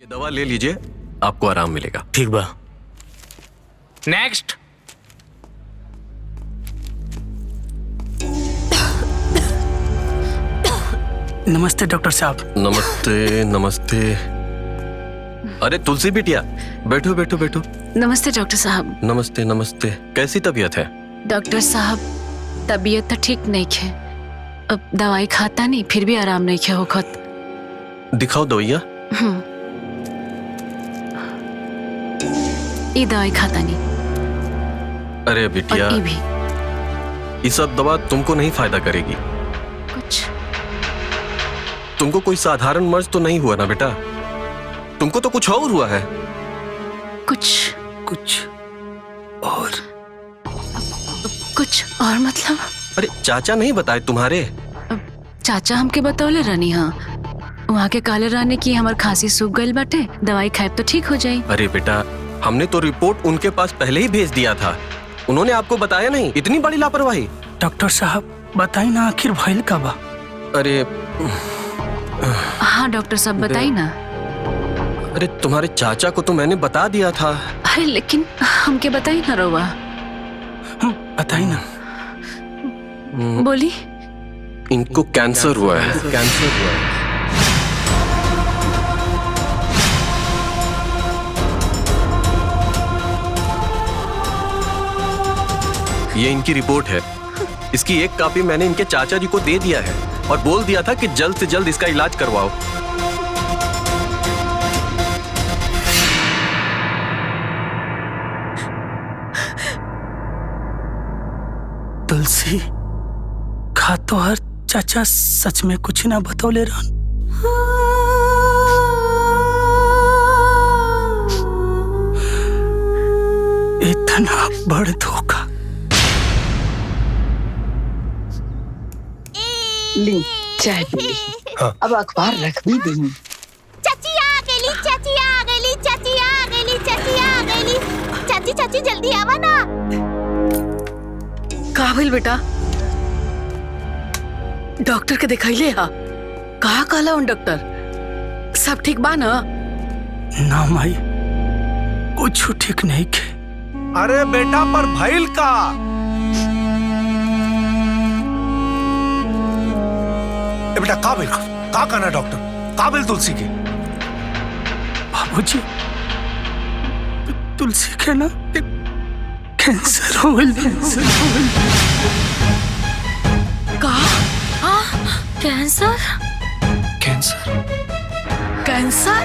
ये दवा ले लीजिए, आपको आराम मिलेगा। ठीक बा। नेक्स्ट। नमस्ते डॉक्टर साहब। नमस्ते नमस्ते। अरे तुलसी बिटिया, बैठो बैठो बैठो। नमस्ते डॉक्टर साहब। नमस्ते नमस्ते। कैसी तबीयत है? डॉक्टर साहब, तबीयत तो ठीक नहीं है। अब दवाई खाता नहीं, फिर भी आराम नहीं है होखत। दिखाओ दवाइया। ये दवाई खाता नहीं। अरे और बिटिया, ये भी ये सब दवा तुमको नहीं फायदा करेगी। कुछ तुमको कोई साधारण मर्ज तो नहीं हुआ ना बेटा? तुमको तो कुछ और हुआ है। कुछ और मतलब? अरे चाचा नहीं बताए तुम्हारे? चाचा हमके बतौले रहनी। हाँ, वहाँ के काले रहने की हमार खांसी सूख गई बाटे, दवाई खाए तो ठीक हो जाये। अरे बेटा, हमने तो रिपोर्ट उनके पास पहले ही भेज दिया था। उन्होंने आपको बताया नहीं? इतनी बड़ी लापरवाही। डॉक्टर साहब बताई ना, आखिर भइल का बा? अरे हाँ डॉक्टर साहब बताई ना। अरे तुम्हारे चाचा को तो मैंने बता दिया था। अरे लेकिन हमके बताई ना रोवा। बताई ना। बोली। इनको कैंसर हुआ है। कैंसर हुआ है। ये इनकी रिपोर्ट है। इसकी एक कॉपी मैंने इनके चाचा जी को दे दिया है और बोल दिया था कि जल्द से जल्द इसका इलाज करवाओ। तुलसी खा तो हर चाचा सच में कुछ ना बतौले रहन। इतना बड़ धोखा। ली चाय पी ली। हाँ। अब अखबार रख भी दी। चाची आ गई, चाची आ गई, चाची आ गई, चाची आ गई। चाची चाची जल्दी आवा ना। का भइल बेटा? डॉक्टर के दिखाइले हा? कहा कहला उन डॉक्टर? सब ठीक बा ना? ना माई, कुछ ठीक नहीं के। अरे बेटा, पर भइल का? ए बेटा, का भइल? का कहना डॉक्टर? का भइल तुलसी के? बाबूजी, तुलसी के ना कैंसर हो गइल। का? कैंसर? कैंसर? कैंसर?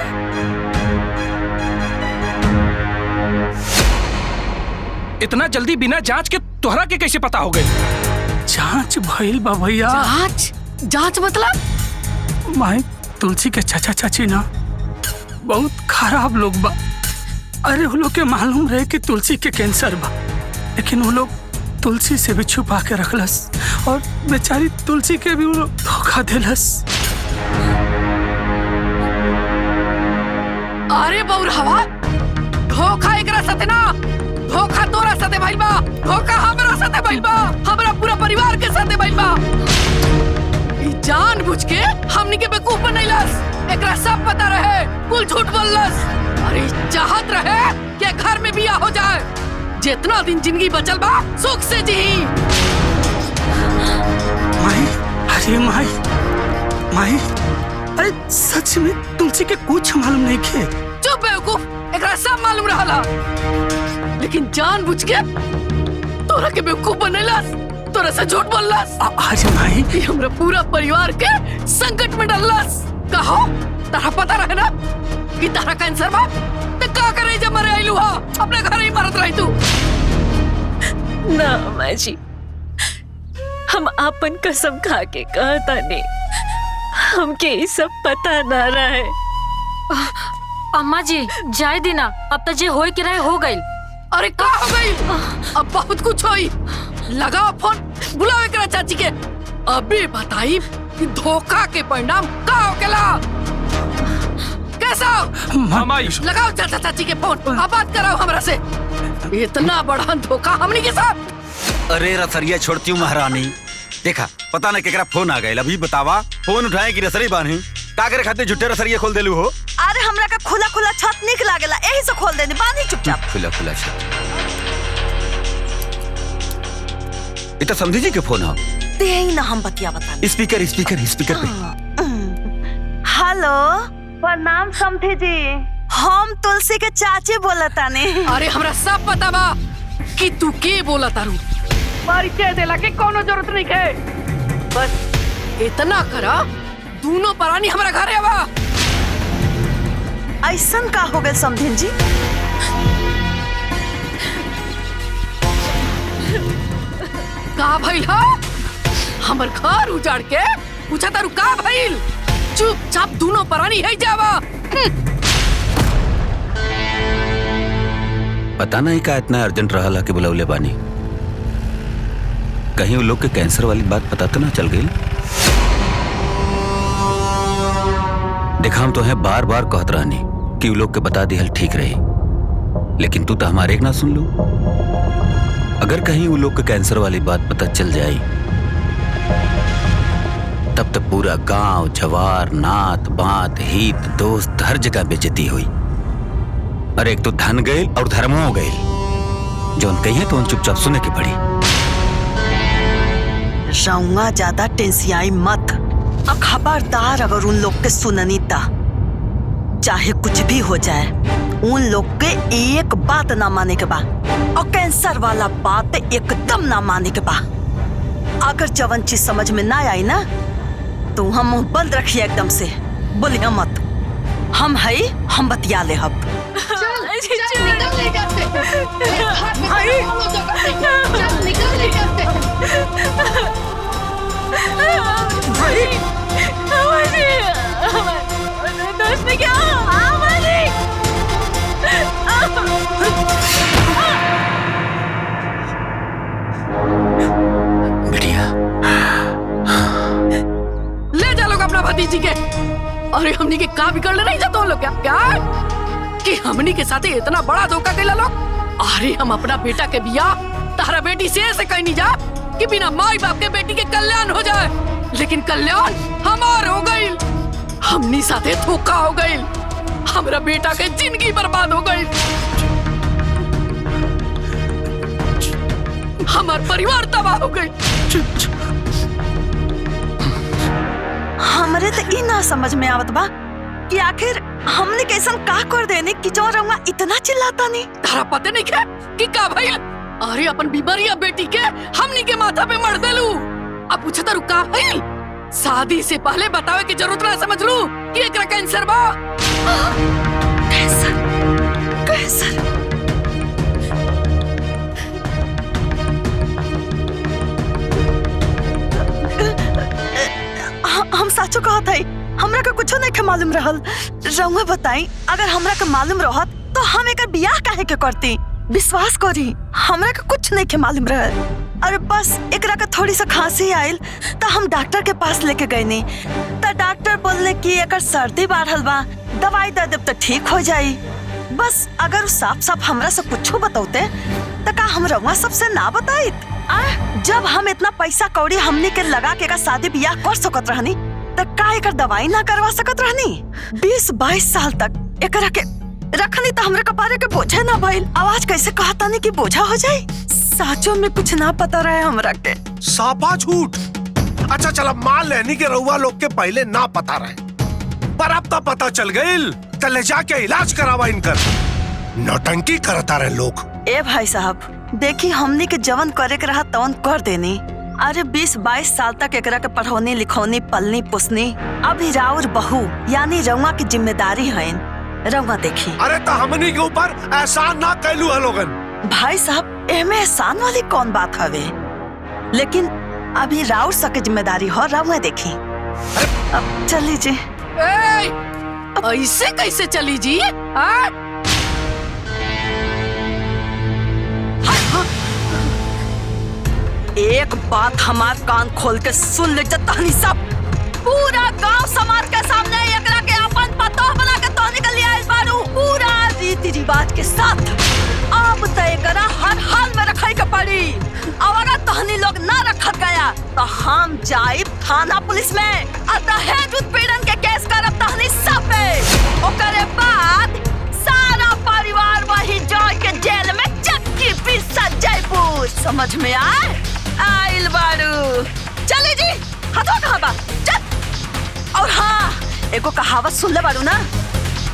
इतना जल्दी बिना जांच के तोहरा के कैसे पता हो गई? जांच भइल बा भैया। जांच मतलब? माई, तुलसी के चाचा चाची ना बहुत खराब लोग बा। अरे वो लोग के मालूम रहे कि तुलसी के कैंसर बा, लेकिन वो लोग तुलसी से भी छुपा के रखलस और बेचारी तुलसी के भी वो लोग धोखा देलस। अरे बौरहवा, धोखा एकरा साथे ना, धोखा तोरा साथे भइल बा। धोखा हमरा साथे भइल बा, हमरा पूरा परिवार के साथे भइल बा। ई जानबूझ के हमनी के बेवकूफ बनैलस। एकरा सब पता रहे, कुल झूठ बोललस। अरे चाहत रहे कि घर में बिया हो जाए, जितना दिन जिंदगी बचल बा सुख से जी। माई, अरे माई, अरे सच में तुलसी के कुछ मालूम नहीं खे। चुप बेवकूफ, एकरा सब मालूम रहला, लेकिन जानबूझ के तोरा के बेवकूफ बनैलस, तोरा से झूठ बोललस। अरे माई, ये हमरा पूरा परिवार के संकट में डाललस। कहो, तारा पता रहे ना कि तारा कैंसर बा? तो का करे जब मरे आइलू हा? अपने घर ही मरत रही तू। ना माँ जी, हम आपन कसम खा के कहता नहीं, हमके ये सब पता ना रहे। अम्मा जी जाए देना, अब तो जे होए के रहे हो गई। अरे का हो गई? अब बहुत कुछ होई। लगाओ फोन, बुलाओ एकरा चाची के। अबे बताई कि धोखा के परिणाम का होकेला। कैसा? मामाई, लगाओ चाचा चाची के फोन, अब बात कराओ हमरा से। इतना बड़ा धोखा हमनी के साथ। अरे रसरिया छोड़ती हूँ महारानी। देखा, पता नहीं केकरा फोन आ गए। अभी बतावा, फोन उठाए कि रसरी बानी। का करे खातिर झुट्टे रसरिया खोल देलू हो? अरे हमरा का खुला खुला छत निक लागेला, यही से खोल देनी। बानी चुपचाप। खुला खुला छत। इतना समझी जी के फोन हो? दे ही ना हम बतिया बता। स्पीकर स्पीकर स्पीकर पे। हेलो, प्रणाम समधी जी। हम तुलसी के चाची बोलतानी। अरे हमरा सब पता बा कि तू के बोला तारू। परिचय देला के कोनो जरूरत नहीं है। बस इतना करा, दोनों परानी हमारा घरे आवा। ऐसन का हो गए समधिन जी? का भइल हा? हमर घर उजाड़ के पूछा तारू का भइल? चुपचाप दोनों परानी है जावा। पता नहीं का इतना अर्जेंट रहा कि बुलावले बानी। कहीं वो लोग के कैंसर वाली बात पता तो ना चल गई? देखा हम तो है बार बार कहत रहनी कि वो लोग के बता दी हल ठीक रही, लेकिन तू तो हमारे एक ना सुन लो। अगर कहीं वो लोग के कैंसर वाली बात पता चल जाए तब तक पूरा गांव, जवार, नात, बात, हित, दोस्त हर जगह बेइज्जती हुई। अरे एक तो धन गए और धर्म हो गए। जो उन कही है तो उन चुपचाप सुने की पड़ी। रउआ ज्यादा टेंसियाई मत। अब खबरदार अगर उन लोग के सुननी ता चाहे कुछ भी हो जाए, उन लोग के एक बात ना माने के बा, और कैंसर वाला बात एकदम ना माने के बा। अगर जवन चीज समझ में ना आई ना तो हम मुंह बंद रखिए एकदम से, बोलिए मत। हम है, हम बतिया ले। अब बिटिया ले जा लोग अपना भतीजी के। अरे हमनी के का बिगड़ ले नहीं जाते हो लोग क्या? कि हमनी के साथे इतना बड़ा धोखा कैला लोग। अरे हम अपना बेटा के बियाह तारा बेटी से कहीं नहीं जा कि बिना माई बाप के बेटी के कल्याण हो जाए, लेकिन कल्याण हमार हो गई। हमनी साथे धोखा हो गई, हमरा बेटा के जिंदगी बर्बाद हो गई, हमार परिवार तबाह हो गई। हमरे तो ई ना समझ में आवत बा कि आखिर हमने कैसन का कर देने कि जो रउआ इतना चिल्लाता नहीं। तारा पता नहीं क्या कि का भइल? अरे अपन बीमारिया बेटी के हमनी के माथा पे मर देलू। अब पूछता रू का भइल? शादी से पहले बतावे की जरूरत ना समझ लू कि एकरा कैंसर बा। कैंसर? कैंसर? हम साचो कहत हई, हमरा का कुछो नहीं के मालूम रहल। रउआ बताई, अगर हमरा के मालूम रहत तो हम एकर बियाह काहे के करती? विश्वास करी, हमरा का कुछ नहीं के मालूम रहल। अरे बस एकरा का थोड़ी सा खांसी आइल तो हम डॉक्टर के पास लेके गए नी, तो डॉक्टर बोलने कि एकर सर्दी बढ़ल बा, दवाई दे देब तो ठीक हो जाई। बस अगर साफ साफ हमरा से कुछो बताते तो का हम रउआ सबसे ना बताइत? जब हम इतना पैसा कौड़ी हमने के लगा के शादी ब्याह कर सकत रहनी तो का एकर दवाई ना करवा सकत रहनी? 20-22 साल तक एकरा के रखनी तो हमरे कपारे के बोझे ना भइल। आवाज कैसे कहता नहीं कि बोझा हो जाए? साचो में कुछ ना पता रहे हमरा के। सापा झूठ। अच्छा चला मान लेनी के रउआ लोग के पहले ना पता रहे, पर अब तो पता चल गई, तो ले जाके इलाज करावा इनकर। नौटंकी करता रहे लोग। ए भाई साहब देखी, हमनी के जवन करे के रहा तवन कर देनी। अरे 20-22 साल तक एकरा के पढ़ौनी लिखौनी पलनी पुसनी, अभी राउर बहू यानी रउआ की जिम्मेदारी है। रउआ देखी। अरे तो हमनी के ऊपर एहसान ना कैलू है लोगन। भाई साहब एमे एहसान वाली कौन बात हवे, लेकिन अभी राउर सके जिम्मेदारी हो। रउआ देखी। अब चली जी। ऐसे कैसे चली जी? एक बात हमार कान खोल के सुन ले तहनी सब। पूरा गांव समाज के सामने एकरा के अपन पतो बना के तो निकल आइल बारू, पूरा रीति रिवाज के साथ। अब तो एकरा हर हाल में रखाई के पड़ी। और अगर तहनी लोग ना रखत गया तो हम जाइब थाना पुलिस में और दहेज उत्पीड़न के केस करब तहनी सब पे। ओकरे बाद सारा परिवार वही जाय के जेल में चक्की पीस जयपुर। समझ में आए? आइल बारू। चली जी, हथो कहाँ बा? चल। और हाँ, एगो कहावत सुन ले बारू ना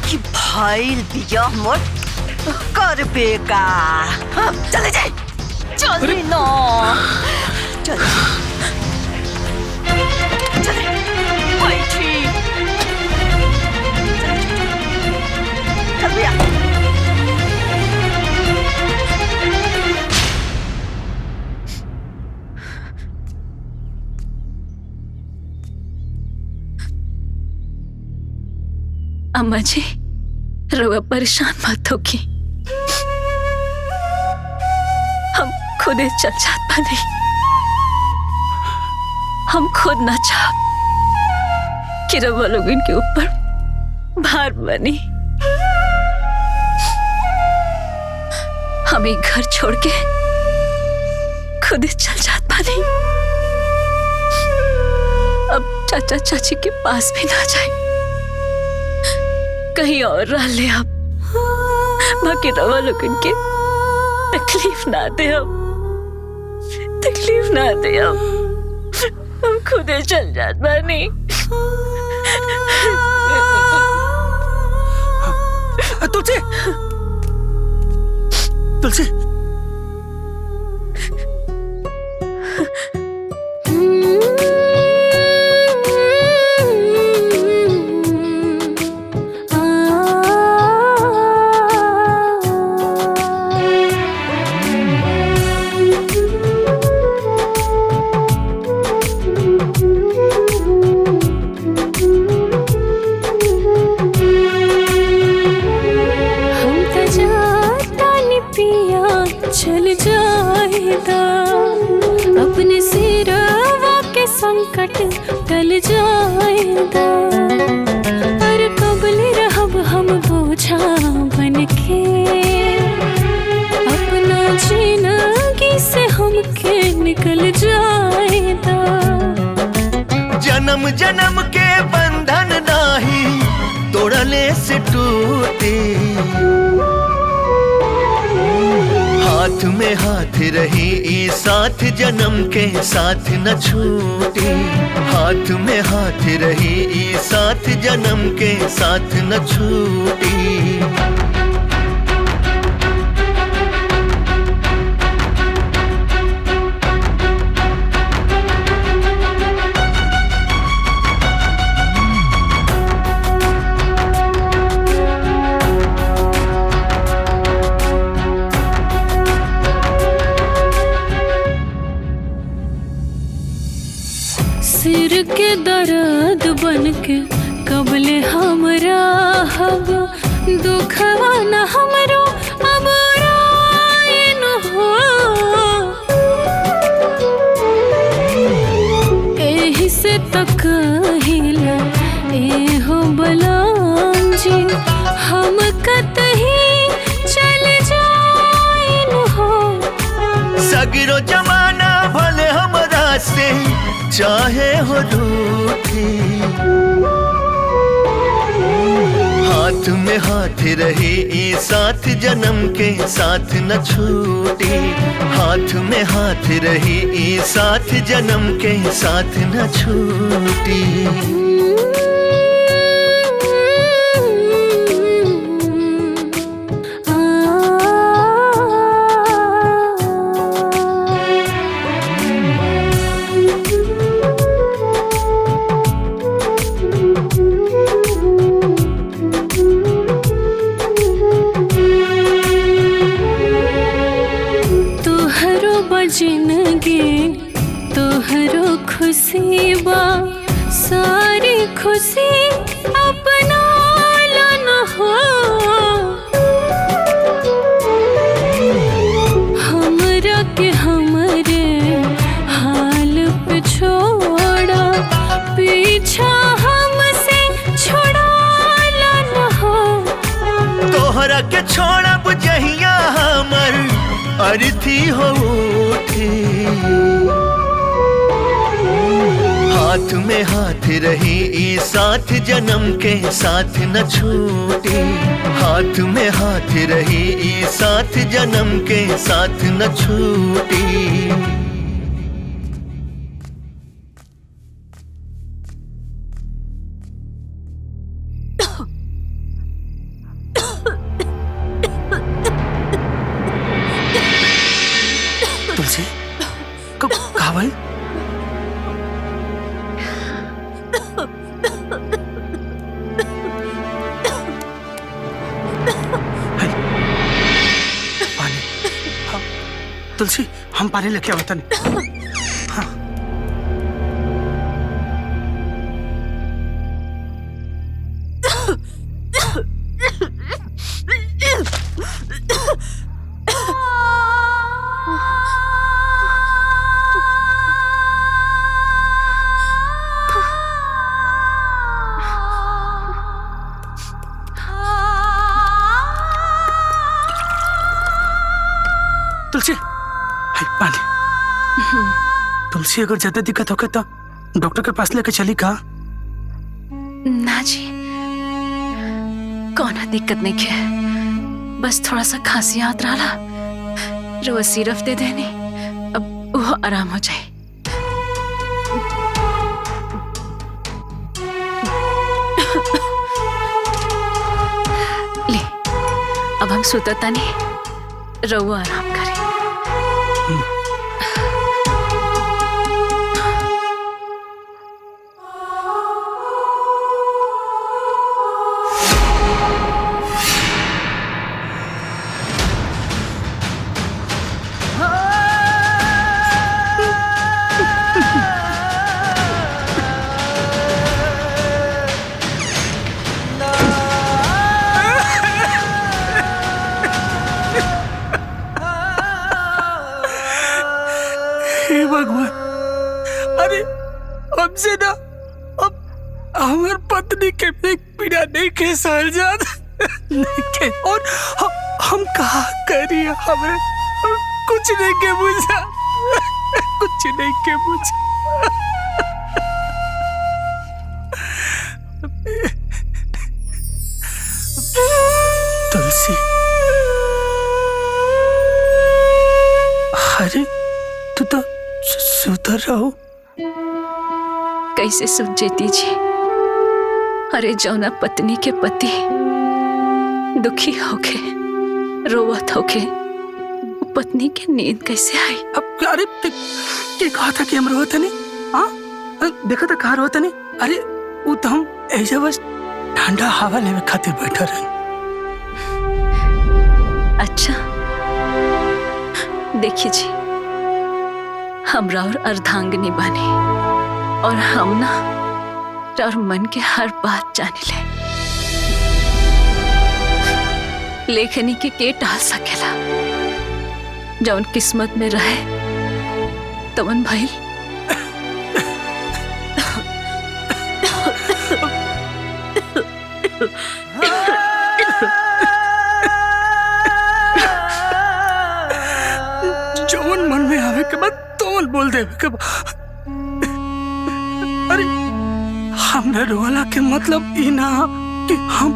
कि भइल बियाह मोट कर बेगा। चले जाए, चली ना, चले चले बैठी, चल भैया। अम्मा जी, रवा परेशान मत होगी, हम खुद चल जात बनी। हम खुद ना चाह कि रवा लोग इनके ऊपर भार बनी। हम एक घर छोड़ के खुद चल जात बनी। अब चाचा चाची के पास भी ना जाए, कहीं और रह ले। अब बाकी रवा लोग इनके तकलीफ ना दे, अब तकलीफ ना दे। अब हम खुद चल जात बानी। तुलसी, तुलसी, चल जाएगा अपने सिरवा के संकट टल जाएगा। पर कबल रहब हम बोझा बन के, अपना जिंदगी से हमके निकल जाएगा। जन्म जन्म के बंधन नाही तोड़ले से टूटे, हाथ में हाथ रही ई साथ जन्म के साथ न छूटे। हाथ में हाथ रही ई साथ जन्म के साथ न छूटे। सिर के दर्द बन के कबले हमरा हब, दुखवा न हमरो अब रायन हो। एही से तक हिला ए हो बलाम जी, हम कतही चल जाइन हो। सगरो जमाना भले हमरा से चाहे हो रूठी, हाथ में हाथ रही ई साथ जन्म के साथ न छूटे। हाथ में हाथ रही ई साथ जन्म के साथ न छूटे। जिंदगी तोहरो खुशी बा, सारी खुशी अपना लन हो। हमरा के हमरे हाल पे छोड़ा, पीछा हमसे छोड़ा लन हो। तोहरा के छोड़ब जहिया हमर अर्थी हो उठी, हाथ में हाथ रही ई साथ जन्म के साथ न छूटे। हाथ में हाथ रही ई साथ जन्म के साथ न छूटे। तुलसी कहाँ भाई? पानी। हाँ, तुलसी हम पानी लेके आवता नहीं। हाँ। तुलसी है पानी। तुलसी अगर ज्यादा दिक्कत होगा तो डॉक्टर के पास लेके चली का? ना जी, कौन दिक्कत नहीं है, बस थोड़ा सा खांसी आत रहा, रोज सिरप दे देनी, अब वो आराम हो जाए। ले अब हम सुतता नहीं, रहो आराम करे। हे भगवान, अरे हमसे ना अब हमार पत्नी के पीड़ा नहीं के सहल जात नहीं के, और हम कहा करी, हमें कुछ नहीं के बुझा, कुछ नहीं के बुझा। तुलसी, अरे तू तो सुधर रहो। कैसे सुध जेती जी? अरे जौना पत्नी के पति दुखी होके रोवत होके पत्नी के नींद कैसे आई? अब अरे के कहा था कि हम रोवत नहीं? हाँ देखा था कहा रोवत नहीं? अरे वो तो हम ऐसे बस ठंडा हवा लेवे खातिर बैठा रहे। अच्छा देखिए जी, हमरा और अर्धांगिनी बने और हम ना और मन के हर बात जाने ले, लेखनी के टाल सकेला, जौन किस्मत में रहे तवन भइल। जौन मन में आवे के बाद तोल बोल दे के बाद। अरे हमरा रोला के मतलब ई ना कि हम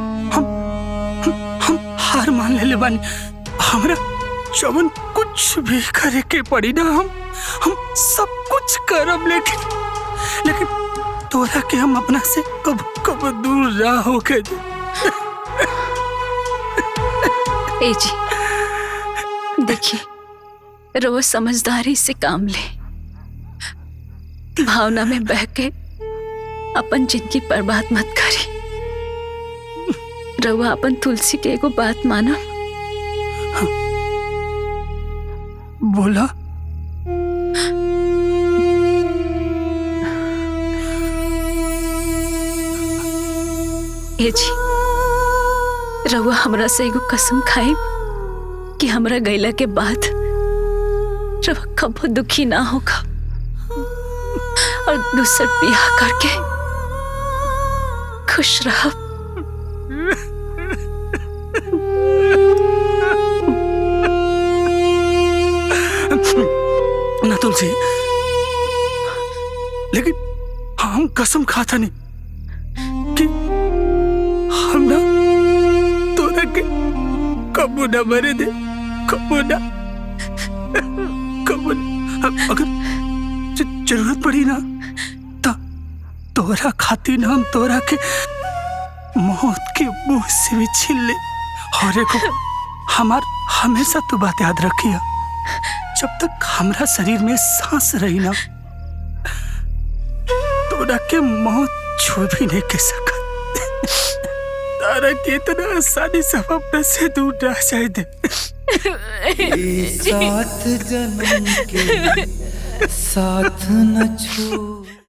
हार मान ले बानी। हमरा जौन कुछ भी करे के पड़ी ना, हम सब कुछ करब, लेकिन तोरा के हम अपना से कब दूर रह हो के। ए जी देखिए, रोज समझदारी से काम ले, भावना में बह के अपन जिंदगी बर्बाद मत करी। रवा अपन तुलसी के एगो बात मानो। हाँ। बोला। ए जी, रवा हमरा से एगो कसम खाई कि हमरा गैला के बाद रवा कबो दुखी ना होगा और दूसर ब्याह करके खुश रहो। तुलसी, लेकिन हम कसम खाता नहीं कि हम ना तोरा के कबू ना मरे दे, कबू ना। अगर जरूरत पड़ी ना तो तोरा खातिर ना हम तोरा के मौत के मुंह से भी छीन ले। और एको हमार हमेशा तू बात याद रखिया, जब तक हमारा शरीर में सांस रही ना तोरा के मौत छू भी नहीं कर सका। तारा के इतना आसानी से हम अपने से दूर ना जाए दे। 7 जन्म के साथ न छोड़